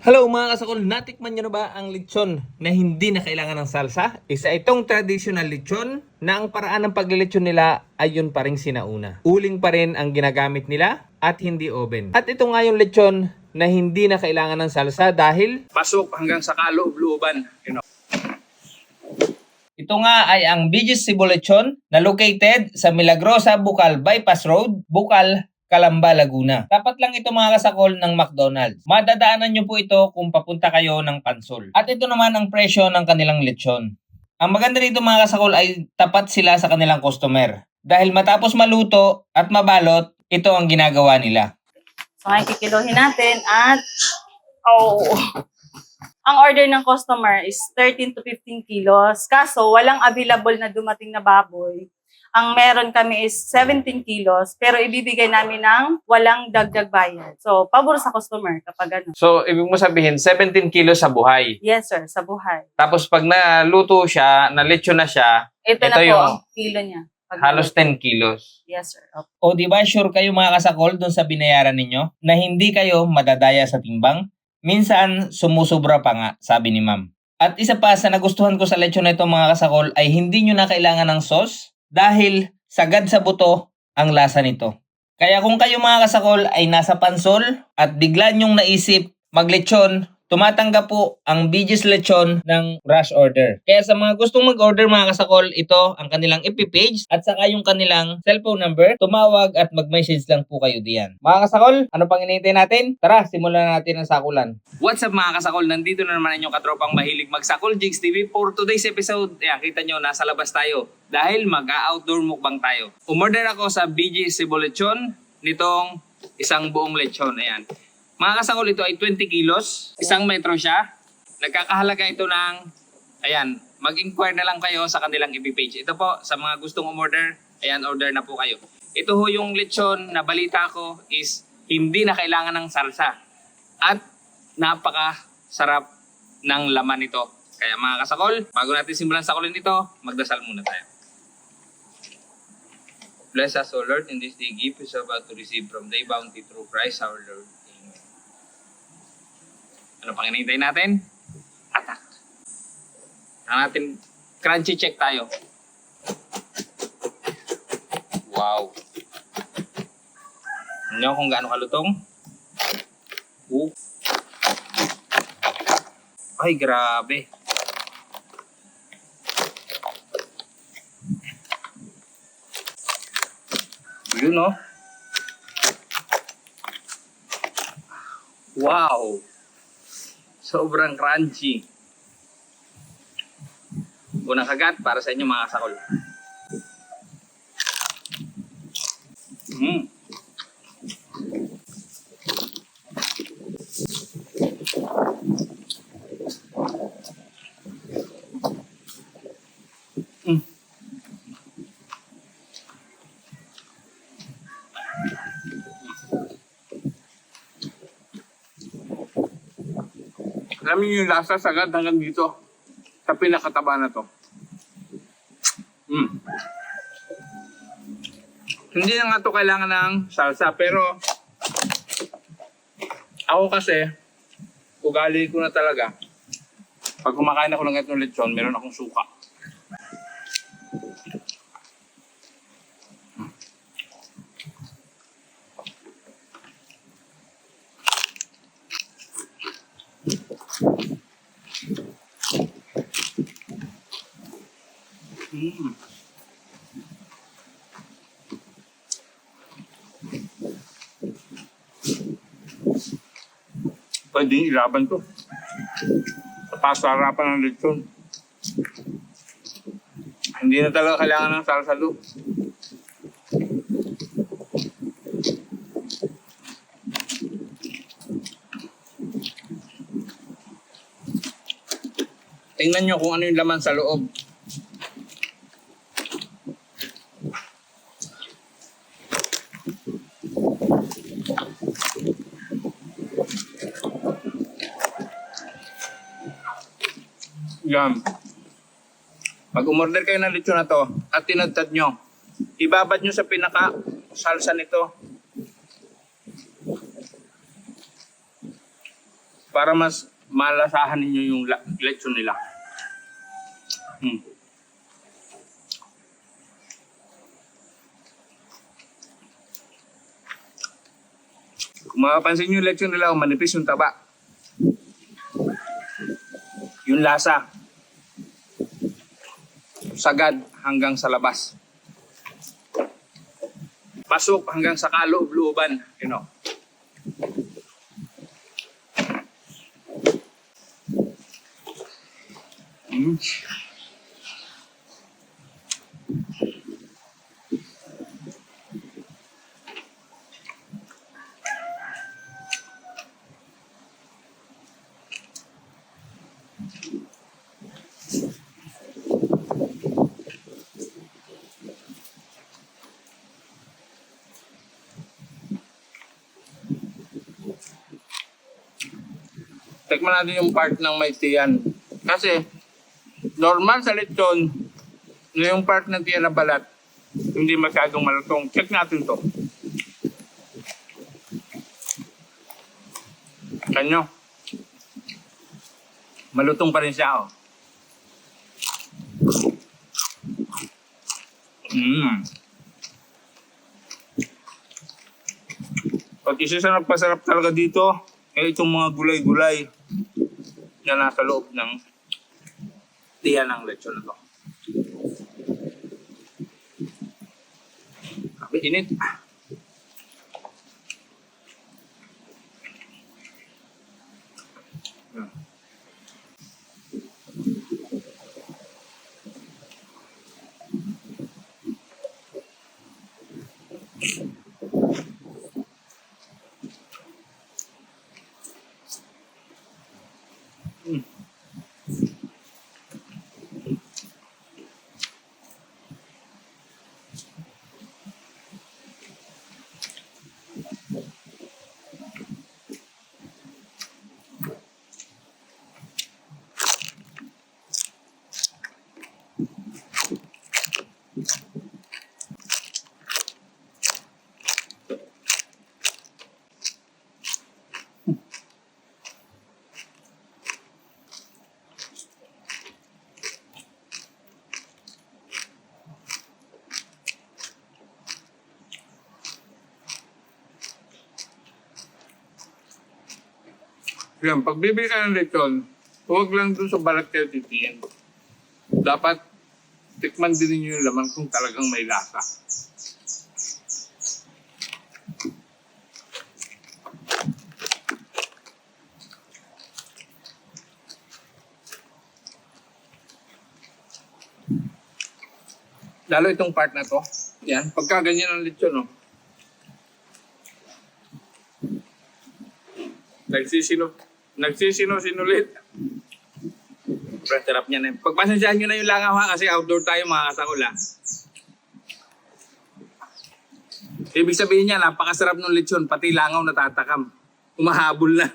Hello mga kasakol, natikman nyo na ba ang lechon na hindi na kailangan ng salsa? Isa itong traditional lechon na ang paraan ng paglilechon nila ay yun pa rin sinauna. Uling pa rin ang ginagamit nila at hindi oven. At ito nga yung lechon na hindi na kailangan ng salsa dahil pasok hanggang sa kaloob-looban. ito nga ay ang BG's Cebu Lechon na located sa Milagrosa, Bucal Bypass Road, Bucal, Calamba, Laguna. Tapat lang ito mga kasakol ng McDonald's. Madadaanan nyo po ito kung papunta kayo ng Pansol. At ito naman ang presyo ng kanilang lechon. Ang maganda rito mga kasakol ay tapat sila sa kanilang customer. Dahil matapos maluto at mabalot, ito ang ginagawa nila. So, ngayon kikiluhin natin at ang order ng customer is 13 to 15 kilos. Kaso, walang available na dumating na baboy. Ang meron kami is 17 kilos, pero ibibigay namin ng walang dagdag bayad. So, pabor sa customer kapag ano. So, ibig mo sabihin, 17 kilos sa buhay. Yes, sir, sa buhay. Tapos pag naluto siya, nalechon na siya, Ito na ito po yung ang kilo niya. Pag halos 10 kilos. Yes, sir. Okay. O di ba sure kayo mga kasakol doon sa binayaran ninyo na hindi kayo madadaya sa timbang? Minsan sumusubra pa nga, sabi ni ma'am. At isa pa sa nagustuhan ko sa lechon na ito mga kasakol ay hindi nyo na kailangan ng sauce dahil sagad sa buto ang lasa nito. Kaya kung kayo mga kasakol ay nasa Pansol at bigla nyong naisip maglechon, tumatanggap po ang BG's Lechon ng rush order. Kaya sa mga gustong mag-order mga kasakol, ito ang kanilang FB page at saka yung kanilang cellphone number. Tumawag at mag-message lang po kayo diyan. Mga kasakol, ano pang hinihintay natin? Tara, simulan na natin ang sakulan. What's up mga kasakol? Nandito na naman inyong katropang mahilig magsakol, Jigs TV. For today's episode, kita nyo, nasa labas tayo. Dahil mag-outdoor mukbang tayo. Umorder ako sa BG's Cebu Lechon nitong isang buong lechon. Ayan. Mga kasakol, ito ay 20 kilos. 1 metro siya. Nagkakahalaga ito ng, ayan, mag-inquire na lang kayo sa kanilang FB page. Ito po, sa mga gustong umorder, ayan, order na po kayo. Ito ho yung lechon na balita ko is hindi na kailangan ng salsa. At napakasarap ng laman nito. Kaya mga kasakol, bago natin simulan sakulin ito, magdasal muna tayo. Bless us, O Lord, in this day gift is about to receive from thy bounty through Christ our Lord. Amen. Ano pang hinihintay natin? Atak. Ang natin, crunchy check tayo. Wow. Ano kung gaano kalutong? Ay, grabe. Yun, no? Wow. Sobrang crunchy. Unang kagat para sa inyo mga kasakol. Alam niyo yung lasa sagad hanggang dito sa pinakataba na to. Hindi na nga to kailangan ng salsa, pero ako kasi ugali ko na talaga. Pag kumakain ako ng itong lechon, meron akong suka. Pwedeng ilaban to. Sa pasarapan ng lechon. Hindi na talaga kailangan ng salsa do. Tingnan nyo kung ano yung laman sa loob. Yan. Pag umorder kayo ng lechon na to at tinadtad nyo, ibabad nyo sa pinaka salsa nito. para mas malasahan ninyo yung lechon nila. Kung mapapansin nyo yung lechon nila, manipis yung taba. Yung lasa. Sagad hanggang sa labas. Pasok hanggang sa kaloob-looban. You know. Tikman natin yung part ng may tiyan. Kasi, normal sa lechon, yung part ng tiyan na balat, hindi masyadong malutong. Check natin to. Kanyo. Malutong pa rin siya, oh. Pag isa sa nagpasarap talaga dito, itong mga gulay-gulay na nasa loob ng tiyan ng lechon na to. Sabi, init. Yan, pag bibili ka ng lechon, huwag lang dun sa balat kayo titingin. Dapat tikman din niyo yung laman kung talagang may lasa. Lalo itong part na to. Yan, pagka ganyan ang lechon, no? Nagsisino-sinulit. Sarap niya na yun. Pagpasensyahan nyo na yung langaw ha, kasi outdoor tayo mga kasakol ha. Ibig sabihin niya, napakasarap ng lechon, pati langaw natatakam. Umahabol na.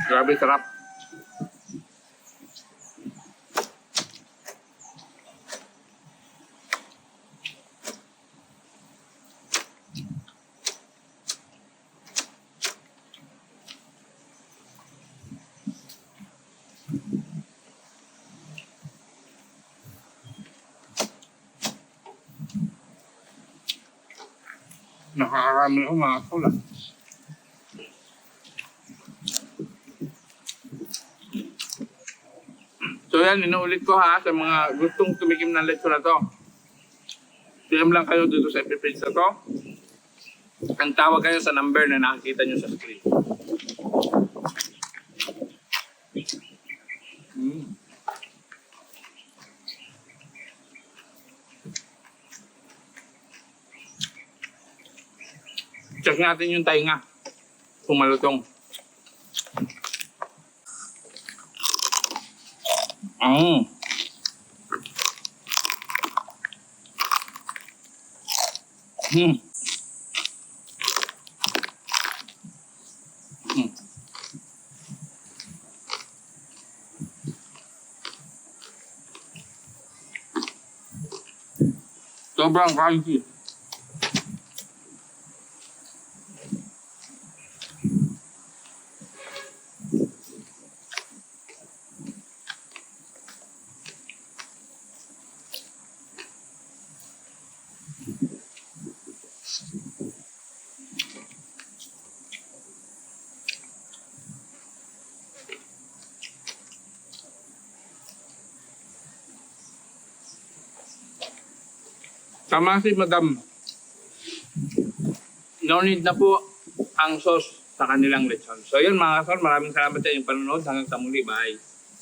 Grabe sarap. Nakakarami ako mga kasula. So yan, inuulit ko ha sa mga gustong tumikim ng lechon na to. PM lang kayo dito sa FB page na to. Ang tawag kayo sa number na nakikita nyo sa screen. Test natin yung tainga. Kung malutong. Mm. Sobrang crunchy. Tama si Madam. No need na po ang sauce sa kanilang lechon. So yun mga kasal, maraming salamat sa inyong panonood. Hanggang sa muli, bye.